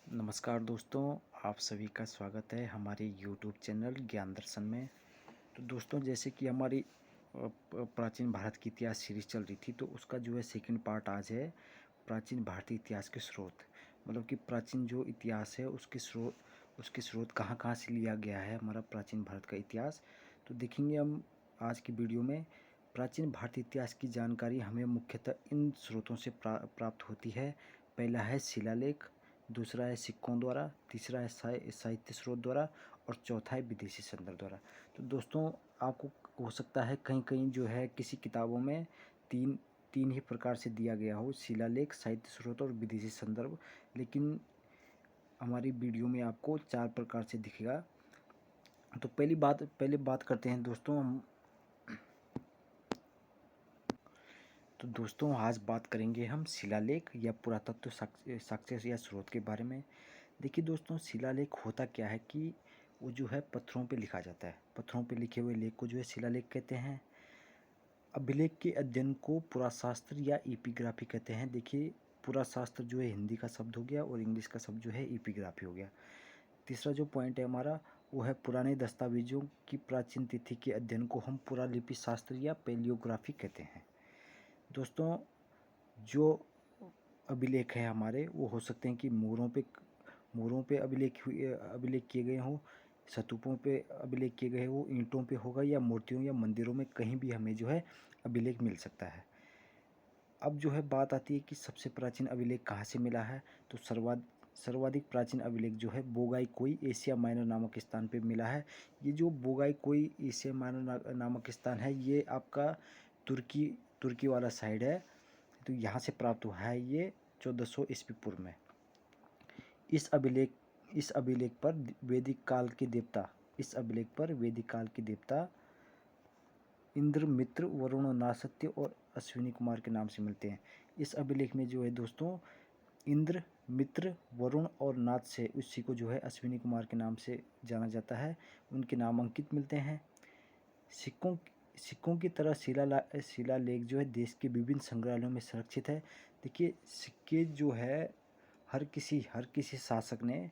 नमस्कार दोस्तों, आप सभी का स्वागत है हमारे यूट्यूब चैनल ज्ञान दर्शन में। तो दोस्तों, जैसे कि हमारी प्राचीन भारत की इतिहास सीरीज चल रही थी, तो उसका जो है सेकंड पार्ट आज है प्राचीन भारतीय इतिहास के स्रोत। मतलब कि प्राचीन जो इतिहास है उसके स्रोत कहाँ कहाँ से लिया गया है हमारा प्राचीन भारत का इतिहास। तो देखेंगे हम आज की वीडियो में। प्राचीन भारतीय इतिहास की जानकारी हमें मुख्यतः इन स्रोतों से प्राप्त होती है। पहला है शिलालेख, दूसरा है सिक्कों द्वारा, तीसरा है साहित्य स्रोत द्वारा और चौथा है विदेशी संदर्भ द्वारा। तो दोस्तों, आपको हो सकता है कहीं कहीं जो है किसी किताबों में तीन तीन ही प्रकार से दिया गया हो, शिलालेख, साहित्य स्रोत और विदेशी संदर्भ, लेकिन हमारी वीडियो में आपको 4 प्रकार से दिखेगा। तो पहले बात करते हैं दोस्तों हम। तो दोस्तों, आज बात करेंगे हम शिलालेख या पुरातत्व साक्ष्य या स्रोत के बारे में। देखिए दोस्तों, शिलालेख होता क्या है कि वो जो है पत्थरों पे लिखा जाता है। पत्थरों पे लिखे हुए लेख को जो है शिलालेख कहते हैं। अभिलेख के अध्ययन को पुराशास्त्र या एपिग्राफी कहते हैं। देखिए, पुराशास्त्र जो है हिंदी का शब्द हो गया और इंग्लिश का शब्द जो है एपिग्राफी हो गया। तीसरा जो पॉइंट है हमारा, वो है पुराने दस्तावेजों की प्राचीन तिथि के अध्ययन को हम पुरालिपि शास्त्र या पेलियोग्राफी कहते हैं। दोस्तों, जो अभिलेख है हमारे, वो हो सकते हैं कि मोरों पे अभिलेख किए गए हों, स्तूपों पे अभिलेख किए गए हों, ईंटों पे होगा या मूर्तियों या मंदिरों में कहीं भी हमें जो है अभिलेख मिल सकता है। अब जो है बात आती है कि सबसे प्राचीन अभिलेख कहाँ से मिला है। तो सर्वाधिक प्राचीन अभिलेख जो है बोगाई कोई एशिया माइनर नामक स्थान पे मिला है। ये जो बोगाई कोई एशिया माइनर नामक स्थान है, ये आपका तुर्की तुर्की वाला साइड है। तो यहाँ से प्राप्त हुआ है ये 1400 ईस्वी पूर्व में। इस अभिलेख इस अभिलेख पर वैदिक काल के देवता इस अभिलेख पर वैदिक काल के देवता इंद्र, मित्र, वरुण, नासत्य और अश्विनी कुमार के नाम से मिलते हैं। इस अभिलेख में जो है दोस्तों, इंद्र, मित्र, वरुण और नाथ से उसी को जो है अश्विनी कुमार के नाम से जाना जाता है। उनके नाम अंकित मिलते हैं। सिक्कों सिक्कों की तरह शिलालेख जो है देश के विभिन्न संग्रहालयों में सुरक्षित है। देखिए, सिक्के जो है हर किसी शासक ने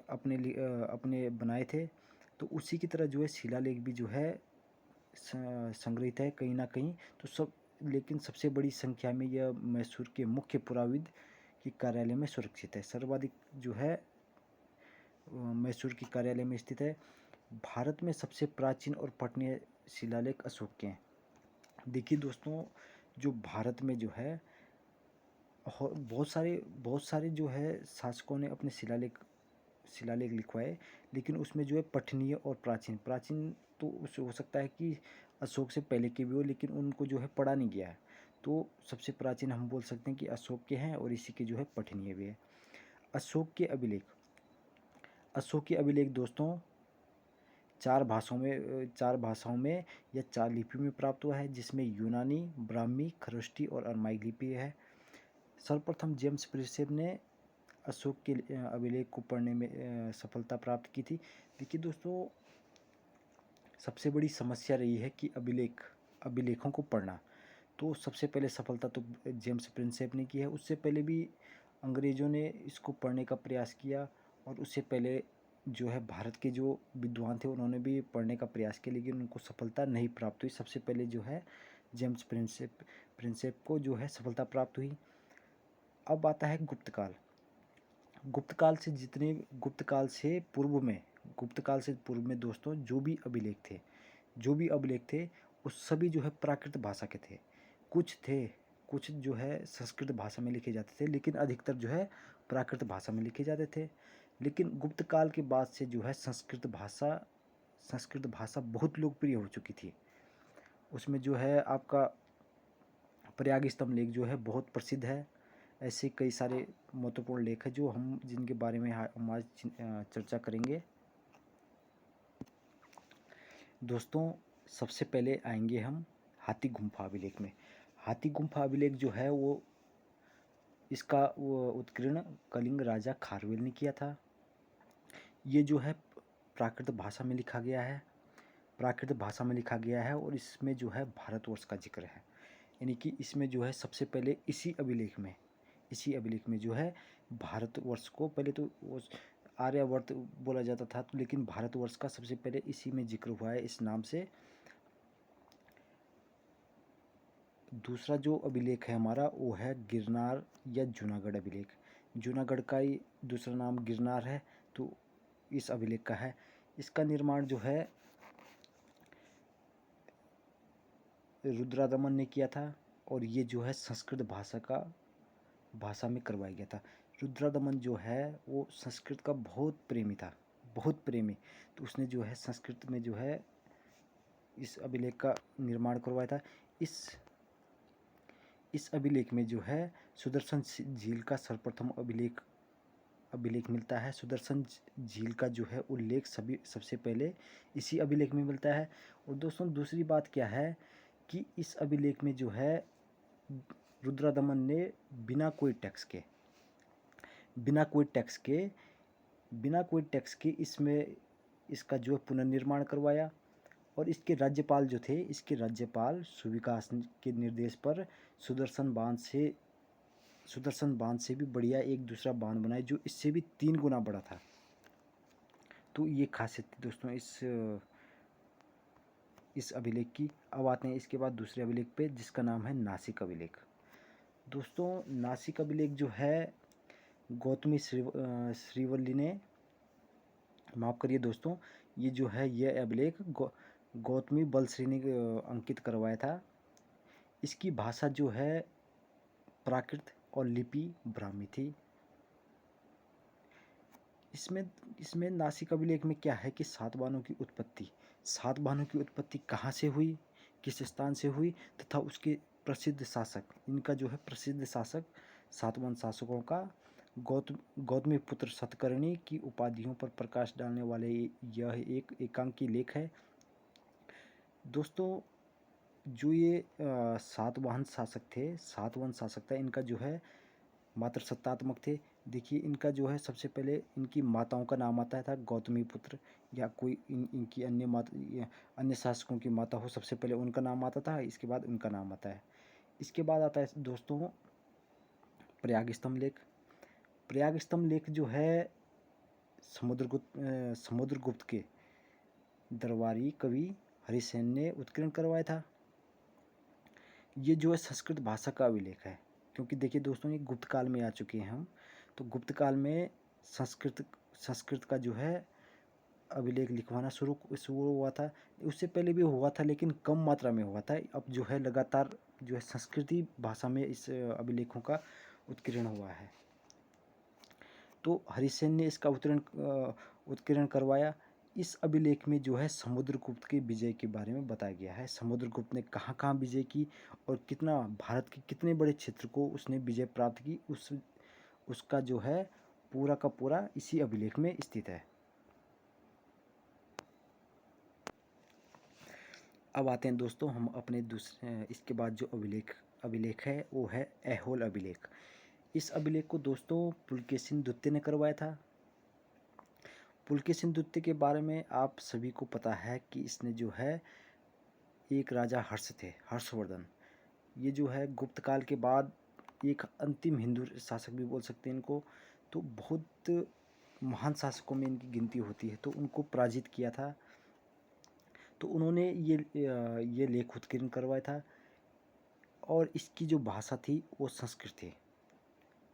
अपने बनाए थे। तो उसी की तरह जो है शिलालेख भी जो है संग्रहित है कहीं ना कहीं। तो लेकिन सबसे बड़ी संख्या में यह मैसूर के मुख्य पुराविद की कार्यालय में सुरक्षित है। सर्वाधिक जो है मैसूर की कार्यालय में स्थित है। भारत में सबसे प्राचीन और पठनीय शिलालेख अशोक के हैं। देखिए दोस्तों, जो भारत में जो है बहुत सारे जो है शासकों ने अपने शिलालेख लिखवाए, लेकिन उसमें जो है पठनीय और प्राचीन प्राचीन तो उसे हो सकता है कि अशोक से पहले के भी हो, लेकिन उनको जो है पढ़ा नहीं गया है। तो सबसे प्राचीन हम बोल सकते हैं कि अशोक के हैं और इसी के जो है पठनीय भी है। अशोक के अभिलेख अशोक के अभिलेख दोस्तों चार भाषाओं में या 4 लिपि में प्राप्त हुआ है, जिसमें यूनानी, ब्राह्मी, खरोष्टी और अरमाई लिपि है। सर्वप्रथम जेम्स प्रिंसेप ने अशोक के अभिलेख को पढ़ने में सफलता प्राप्त की थी। देखिए दोस्तों, सबसे बड़ी समस्या रही है कि अभिलेखों को पढ़ना। तो सबसे पहले सफलता तो जेम्स प्रिंसेप ने की है। उससे पहले भी अंग्रेज़ों ने इसको पढ़ने का प्रयास किया, और उससे पहले जो है भारत के जो विद्वान थे उन्होंने भी पढ़ने का प्रयास किया, लेकिन उनको सफलता नहीं प्राप्त हुई। सबसे पहले जो है जेम्स प्रिंसेप को जो है सफलता प्राप्त हुई। अब आता है गुप्तकाल। गुप्त काल से पूर्व में दोस्तों जो भी अभिलेख थे वो सभी जो है प्राकृत भाषा के थे। कुछ जो है संस्कृत भाषा में लिखे जाते थे, लेकिन अधिकतर जो है प्राकृत भाषा में लिखे जाते थे। लेकिन गुप्त काल के बाद से जो है संस्कृत भाषा बहुत लोकप्रिय हो चुकी थी। उसमें जो है आपका प्रयाग स्तंभ लेख जो है बहुत प्रसिद्ध है। ऐसे कई सारे महत्वपूर्ण लेख हैं जो जिनके बारे में हम आज चर्चा करेंगे। दोस्तों, सबसे पहले आएंगे हम हाथी गुम्फा अभिलेख में। हाथी गुम्फा अभिलेख जो है इसका उत्कीर्ण कलिंग राजा खारवेल ने किया था। ये जो है प्राकृत भाषा में लिखा गया है और इसमें जो है भारतवर्ष का जिक्र है। यानी कि इसमें जो है सबसे पहले इसी अभिलेख में जो है भारतवर्ष को पहले तो वो आर्यवर्त बोला जाता था, तो लेकिन भारतवर्ष का सबसे पहले इसी में जिक्र हुआ है इस नाम से। दूसरा जो अभिलेख है हमारा वो है गिरनार या जूनागढ़ अभिलेख। जूनागढ़ का ही दूसरा नाम गिरनार है, तो इस अभिलेख का है। इसका निर्माण जो है रुद्रादमन ने किया था, और ये जो है संस्कृत भाषा में करवाया गया था। रुद्रादमन जो है वो संस्कृत का बहुत प्रेमी था, बहुत प्रेमी। तो उसने जो है संस्कृत में जो है इस अभिलेख का निर्माण करवाया था। इस अभिलेख में जो है सुदर्शन झील का सर्वप्रथम अभिलेख मिलता है। सुदर्शन झील का जो है उल्लेख सबसे पहले इसी अभिलेख में मिलता है। और दोस्तों दूसरी बात क्या है कि इस अभिलेख में जो है रुद्रादमन ने बिना कोई टैक्स के इसका जो पुनर्निर्माण करवाया। और इसके राज्यपाल सुविकास के निर्देश पर सुदर्शन बांध से भी बढ़िया एक दूसरा बांध बनाया, जो इससे भी 3 गुना बड़ा था। तो ये खासियत थी दोस्तों इस अभिलेख की। अब आते हैं इसके बाद दूसरे अभिलेख पे, जिसका नाम है नासिक अभिलेख। दोस्तों नासिक अभिलेख जो है गौतमी श्रीवल्ली ने, माफ़ करिए दोस्तों, ये जो है ये अभिलेख गौतमी बलश्री ने अंकित करवाया था। इसकी भाषा जो है प्राकृत और लिपि ब्राह्मी थी। इसमें नासिक अभिलेख में क्या है कि सातवाहनों की उत्पत्ति कहाँ से हुई, किस स्थान से हुई, तथा उसके प्रसिद्ध शासक सातवाहन शासकों का गौतमी पुत्र सतकर्णी की उपाधियों पर प्रकाश डालने वाले यह एक एकांकी लेख है। दोस्तों जो ये सातवाहन शासक थे, इनका जो है मात्र सत्तात्मक थे। देखिए इनका जो है सबसे पहले इनकी माताओं का नाम आता था गौतमी पुत्र, या कोई इनकी अन्य शासकों की माता हो, सबसे पहले उनका नाम आता था, इसके बाद उनका नाम आता है। इसके बाद आता है दोस्तों प्रयाग स्तंभ लेख जो है समुद्रगुप्त के दरबारी कवि हरिसेन ने उत्कीर्ण करवाया था। ये जो है संस्कृत भाषा का अभिलेख है, क्योंकि देखिए दोस्तों ये गुप्त काल में आ चुके हैं हम। तो गुप्त काल में संस्कृत का जो है अभिलेख लिखवाना शुरू हुआ था। उससे पहले भी हुआ था, लेकिन कम मात्रा में हुआ था। अब जो है लगातार जो है संस्कृति भाषा में इस अभिलेखों का उत्कीर्ण हुआ है। तो हरिसेन ने इसका उत्कीर्ण करवाया। इस अभिलेख में जो है समुद्रगुप्त के विजय के बारे में बताया गया है। समुद्रगुप्त ने कहाँ कहाँ विजय की और भारत के कितने बड़े क्षेत्र को उसने विजय प्राप्त की, उसका जो है पूरा का पूरा इसी अभिलेख में स्थित है। अब आते हैं दोस्तों हम अपने इसके बाद जो अभिलेख है वो है ऐहोल अभिलेख। इस अभिलेख को दोस्तों पुलकेशिन द्वितीय ने करवाया था। पुलकेशिन द्वितीय के बारे में आप सभी को पता है कि इसने जो है एक राजा हर्षवर्धन, ये जो है गुप्त काल के बाद एक अंतिम हिंदू शासक भी बोल सकते हैं इनको। तो बहुत महान शासकों में इनकी गिनती होती है। तो उनको पराजित किया था। तो उन्होंने ये लेख उत्कीर्ण करवाया था। और इसकी जो भाषा थी वो संस्कृत थी,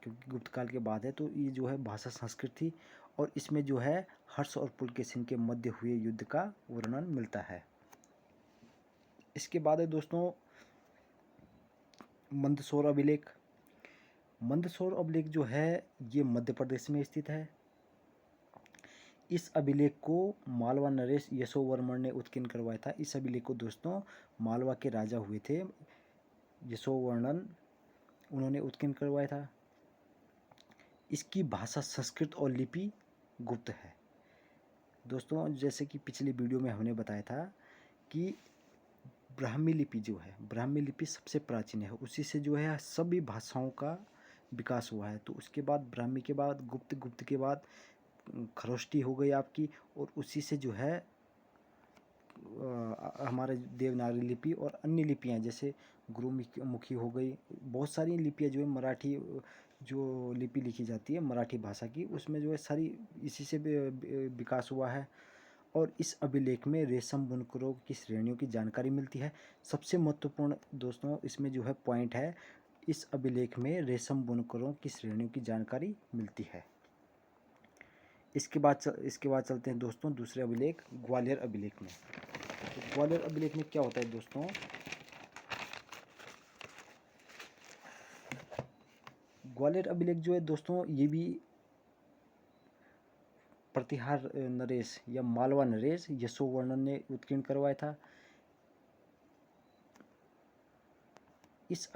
क्योंकि गुप्त काल के बाद है। तो ये जो है भाषा संस्कृत थी। और इसमें जो है हर्ष और पुलकेशिन के मध्य हुए युद्ध का वर्णन मिलता है। इसके बाद है दोस्तों मंदसौर अभिलेख जो है ये मध्य प्रदेश में स्थित है। इस अभिलेख को मालवा नरेश यशोवर्मन ने उत्कीर्ण करवाया था। इस अभिलेख को दोस्तों मालवा के राजा हुए थे यशोवर्मन, उन्होंने उत्कीर्ण करवाया था। इसकी भाषा संस्कृत और लिपि गुप्त है। दोस्तों जैसे कि पिछले वीडियो में हमने बताया था कि ब्राह्मी लिपि सबसे प्राचीन है। उसी से जो है सभी भाषाओं का विकास हुआ है। तो उसके बाद ब्राह्मी के बाद गुप्त के बाद खरोष्टी हो गई आपकी, और उसी से जो है हमारे देवनागरी लिपि और अन्य लिपियाँ जैसे गुरुमुखी हो गई। बहुत सारी लिपियाँ जो है मराठी जो लिपि लिखी जाती है मराठी भाषा की, उसमें जो है सारी इसी से विकास हुआ है। और इस अभिलेख में रेशम बुनकरों की श्रेणियों की जानकारी मिलती है। सबसे महत्वपूर्ण दोस्तों इसमें जो है पॉइंट है, इस अभिलेख में रेशम बुनकरों की श्रेणियों की जानकारी मिलती है। इसके बाद चलते हैं दोस्तों दूसरे अभिलेख, ग्वालियर अभिलेख में। तो ग्वालियर अभिलेख में क्या होता है दोस्तों, ग्वालियर अभिलेख जो है दोस्तों, ये भी प्रतिहार नरेश या मालवा नरेश यशोवर्णन ने उत्कीर्ण करवाया था। इस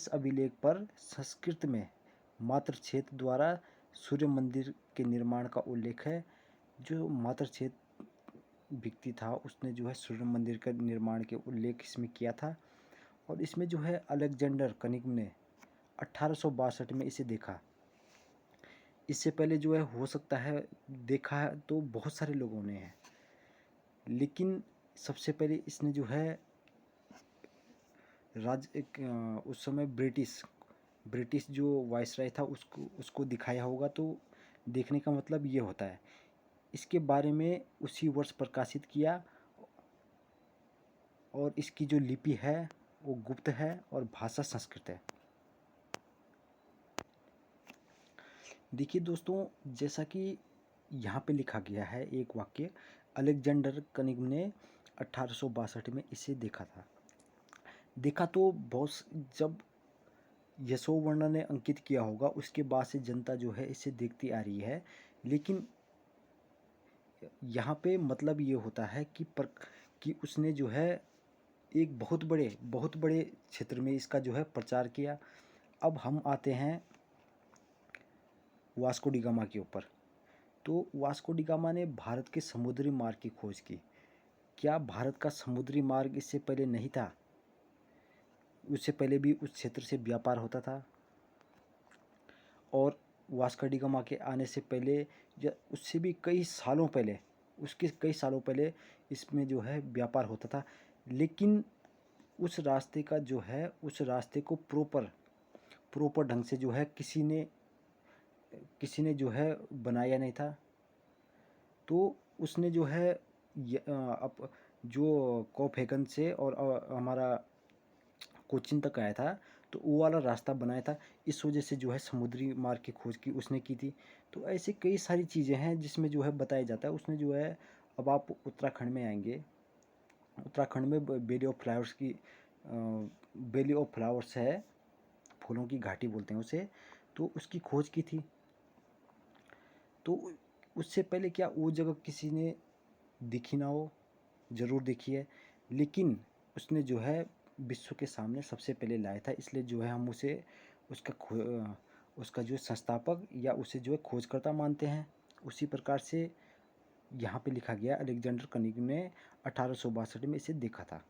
अभिलेख पर संस्कृत में मातृछेद द्वारा सूर्य मंदिर के निर्माण का उल्लेख है। जो मातृछेद व्यक्ति था उसने जो है सूर्य मंदिर का निर्माण के उल्लेख इसमें किया था। और इसमें जो है अलेक्जेंडर कनिंघम ने 1862 में इसे देखा। इससे पहले जो है हो सकता है देखा है तो बहुत सारे लोगों ने है, लेकिन सबसे पहले इसने जो है उस समय ब्रिटिश जो वायसराय था उसको दिखाया होगा। तो देखने का मतलब ये होता है। इसके बारे में उसी वर्ष प्रकाशित किया। और इसकी जो लिपि है वो गुप्त है और भाषा संस्कृत है। देखिए दोस्तों, जैसा कि यहाँ पे लिखा गया है एक वाक्य, अलेक्जेंडर कनिंघम ने 1862 में इसे देखा तो बहुत, जब यशोवर्णन ने अंकित किया होगा उसके बाद से जनता जो है इसे देखती आ रही है। लेकिन यहाँ पे मतलब ये होता है कि उसने जो है एक बहुत बड़े क्षेत्र में इसका जो है प्रचार किया। अब हम आते हैं वास्को डी गामा के ऊपर। तो वास्को डी गामा ने भारत के समुद्री मार्ग की खोज की। क्या भारत का समुद्री मार्ग इससे पहले नहीं था? उससे पहले भी उस क्षेत्र से व्यापार होता था। और वास्को डी गामा के आने से पहले या उससे भी कई सालों पहले इसमें जो है व्यापार होता था। लेकिन उस रास्ते को प्रॉपर ढंग से जो है किसी ने जो है बनाया नहीं था। तो उसने जो है जो कोपेनहेगन से और हमारा कोचिन तक आया था, तो वो वाला रास्ता बनाया था। इस वजह से जो है समुद्री मार्ग की खोज की उसने की थी। तो ऐसी कई सारी चीज़ें हैं जिसमें जो है बताया जाता है उसने जो है। अब आप उत्तराखंड में आएंगे, उत्तराखंड में बेली ऑफ फ्लावर्स है, फूलों की घाटी बोलते हैं उसे। तो उसकी खोज की थी। तो उससे पहले क्या वो जगह किसी ने देखी ना हो, ज़रूर देखी है, लेकिन उसने जो है विश्व के सामने सबसे पहले लाया था। इसलिए जो है हम उसे उसका जो संस्थापक या उसे जो है खोजकर्ता मानते हैं। उसी प्रकार से यहाँ पे लिखा गया, अलेक्जेंडर कनिंघम ने 1862 में इसे देखा था।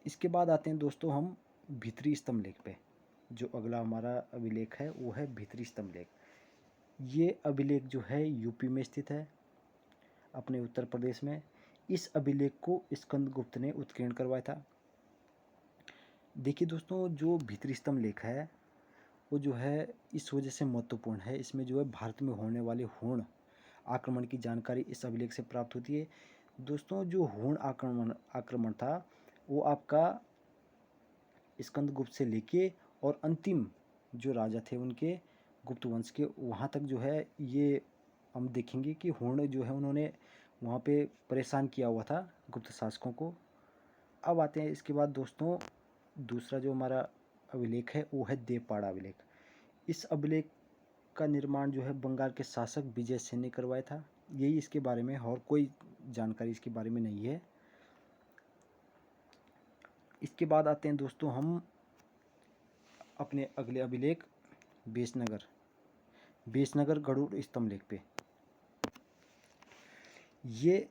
इसके बाद आते हैं दोस्तों हम भीतरी स्तंभ लेख पे। जो अगला हमारा अभिलेख है वो है भीतरी स्तंभ लेख। ये अभिलेख जो है यूपी में स्थित है, अपने उत्तर प्रदेश में। इस अभिलेख को स्कंदगुप्त ने उत्कीर्ण करवाया था। देखिए दोस्तों, जो भीतरी स्तंभ लेख है वो जो है इस वजह से महत्वपूर्ण है। इसमें जो है भारत में होने वाले हूण आक्रमण की जानकारी इस अभिलेख से प्राप्त होती है। दोस्तों, जो हूण आक्रमण था वो आपका स्कंदगुप्त से लेके और अंतिम जो राजा थे उनके गुप्त वंश के, वहाँ तक जो है ये हम देखेंगे कि हूण जो है उन्होंने वहाँ पे परेशान किया हुआ था गुप्त शासकों को। अब आते हैं इसके बाद दोस्तों, दूसरा जो हमारा अभिलेख है वो है देवपाड़ा अभिलेख। इस अभिलेख का निर्माण जो है बंगाल के शासक विजय सेन ने करवाया था। यही इसके बारे में, और कोई जानकारी इसके बारे में नहीं है। इसके बाद आते हैं दोस्तों हम अपने अगले अभिलेख बेसनगर गरुड़ स्तंभ लेख पे। ये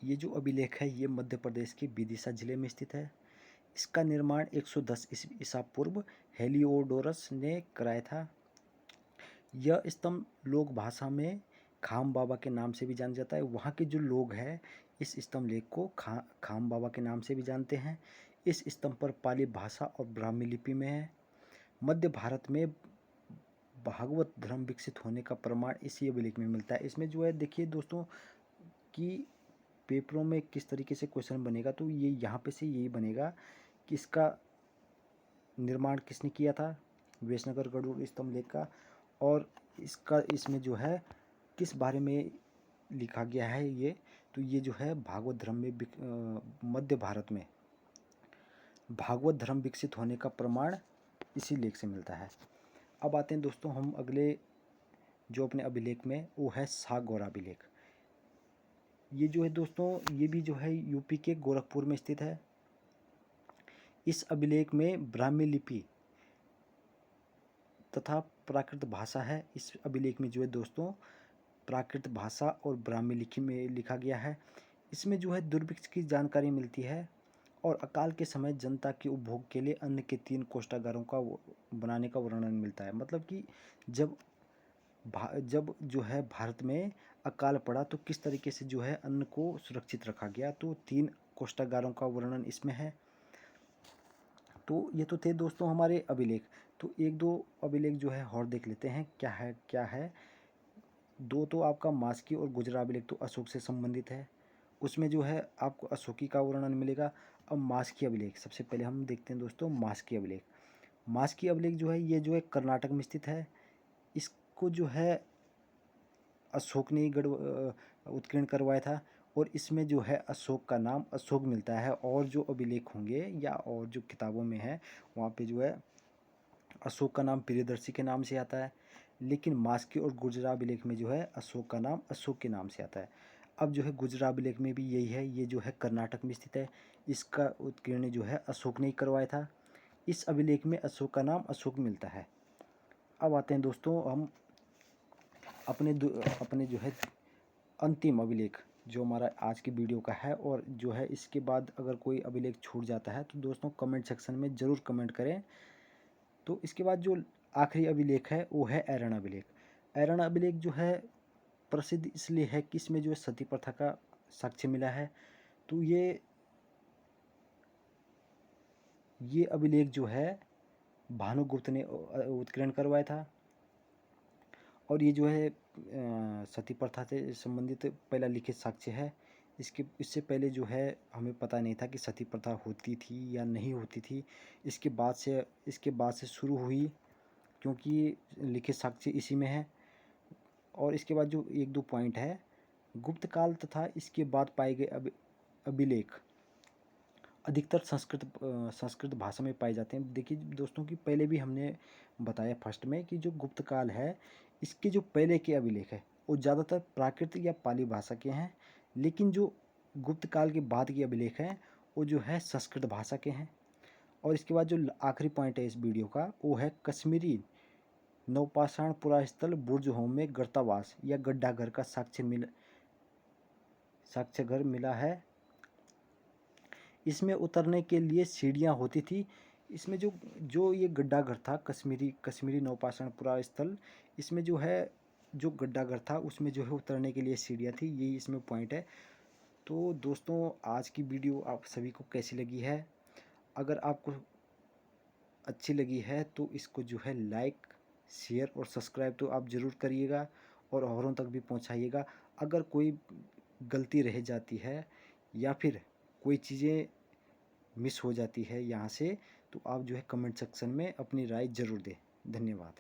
जो अभिलेख है ये मध्य प्रदेश के विदिशा जिले में स्थित है। इसका निर्माण 110 ईसा पूर्व हेलियोडोरस ने कराया था। यह स्तंभ लोक भाषा में खाम बाबा के नाम से भी जाना जाता है। वहाँ के जो लोग हैं इस स्तंभ लेख को खाम बाबा के नाम से भी जानते हैं। इस स्तंभ पर पाली भाषा और ब्राह्मी लिपि में है। मध्य भारत में भागवत धर्म विकसित होने का प्रमाण इसी अभिलेख में मिलता है। इसमें जो है देखिए दोस्तों कि पेपरों में किस तरीके से क्वेश्चन बनेगा, तो ये यहाँ पे से यही बनेगा कि इसका निर्माण किसने किया था, विजयनगर गरुड़ स्तंभ लेख का, और इसका इसमें जो है किस बारे में लिखा गया है ये, तो ये जो है भागवत धर्म में मध्य भारत में भागवत धर्म विकसित होने का प्रमाण इसी लेख से मिलता है। अब आते हैं दोस्तों हम अगले जो अपने अभिलेख में, वो है सागौरा अभिलेख। ये जो है दोस्तों ये भी जो है यूपी के गोरखपुर में स्थित है। इस अभिलेख में ब्राह्मी लिपि तथा प्राकृत भाषा है। इस अभिलेख में जो है दोस्तों प्राकृत भाषा और ब्राह्मी लिपि में लिखा गया है। इसमें जो है दुर्भिक्ष की जानकारी मिलती है और अकाल के समय जनता के उपभोग के लिए अन्न के 3 कोष्ठागारों का बनाने का वर्णन मिलता है। मतलब कि जब जो है भारत में अकाल पड़ा तो किस तरीके से जो है अन्न को सुरक्षित रखा गया, तो 3 कोष्ठागारों का वर्णन इसमें है। तो ये तो थे दोस्तों हमारे अभिलेख। तो एक दो अभिलेख जो है और देख लेते हैं क्या है। दो तो आपका मास्की और गुजरा अभिलेख तो अशोक से संबंधित है, उसमें जो है आपको अशोकी का वर्णन मिलेगा। अब मास्की अभिलेख सबसे पहले हम देखते हैं दोस्तों मास्की अभिलेख। मास्की अभिलेख जो है ये जो है कर्नाटक में स्थित है। इसको जो है अशोक ने ही उत्कीर्ण करवाया था और इसमें जो है अशोक का नाम अशोक मिलता है, और जो अभिलेख होंगे या और जो किताबों में है वहाँ पे जो है अशोक का नाम प्रियदर्शी के नाम से आता है, लेकिन मास्की और गुजरा अभिलेख में जो है अशोक का नाम अशोक के नाम से आता है। अब जो है गुजरा अभिलेख में भी यही है, ये जो है कर्नाटक में स्थित है। इसका उत्कीर्ण जो है अशोक ने ही करवाया था। इस अभिलेख में अशोक का नाम अशोक मिलता है। अब आते हैं दोस्तों हम अपने जो है अंतिम अभिलेख जो हमारा आज की वीडियो का है, और जो है इसके बाद अगर कोई अभिलेख छूट जाता है तो दोस्तों कमेंट सेक्शन में ज़रूर कमेंट करें। तो इसके बाद जो आखिरी अभिलेख है वो है ऐरण अभिलेख। ऐरण अभिलेख जो है प्रसिद्ध इसलिए है कि इसमें जो है सती प्रथा का साक्ष्य मिला है। तो ये अभिलेख जो है भानुगुप्त ने उत्कीर्ण करवाया था, और ये जो है सती प्रथा से संबंधित पहला लिखित साक्ष्य है। इससे पहले जो है हमें पता नहीं था कि सती प्रथा होती थी या नहीं होती थी। इसके बाद से शुरू हुई, क्योंकि लिखित साक्ष्य इसी में है। और इसके बाद जो एक दो पॉइंट है, गुप्त काल तथा इसके बाद पाए गए अभिलेख अधिकतर संस्कृत भाषा में पाए जाते हैं। देखिए दोस्तों कि पहले भी हमने बताया फर्स्ट में कि जो गुप्त काल है इसके जो पहले के अभिलेख है वो ज़्यादातर प्राकृत या पाली भाषा के हैं, लेकिन जो गुप्त काल के बाद के अभिलेख हैं वो जो है संस्कृत भाषा के हैं। और इसके बाद जो आखिरी पॉइंट है इस वीडियो का वो है कश्मीरी नवपाषाण पुरास्थल बुर्ज होम में गर्तावास या गड्ढा घर का साक्ष्य घर मिला है। इसमें उतरने के लिए सीढ़ियाँ होती थी। इसमें जो ये गड्ढा घर था कश्मीरी नवपाषाण पुरास्थल, इसमें जो है जो गड्ढा घर था उसमें जो है उतरने के लिए सीढ़ियाँ थी, यही इसमें पॉइंट है। तो दोस्तों आज की वीडियो आप सभी को कैसी लगी है? अगर आपको अच्छी लगी है तो इसको जो है लाइक शेयर और सब्सक्राइब तो आप ज़रूर करिएगा और औरों तक भी पहुंचाइएगा। अगर कोई गलती रह जाती है या फिर कोई चीज़ें मिस हो जाती है यहाँ से, तो आप जो है कमेंट सेक्शन में अपनी राय ज़रूर दें। धन्यवाद।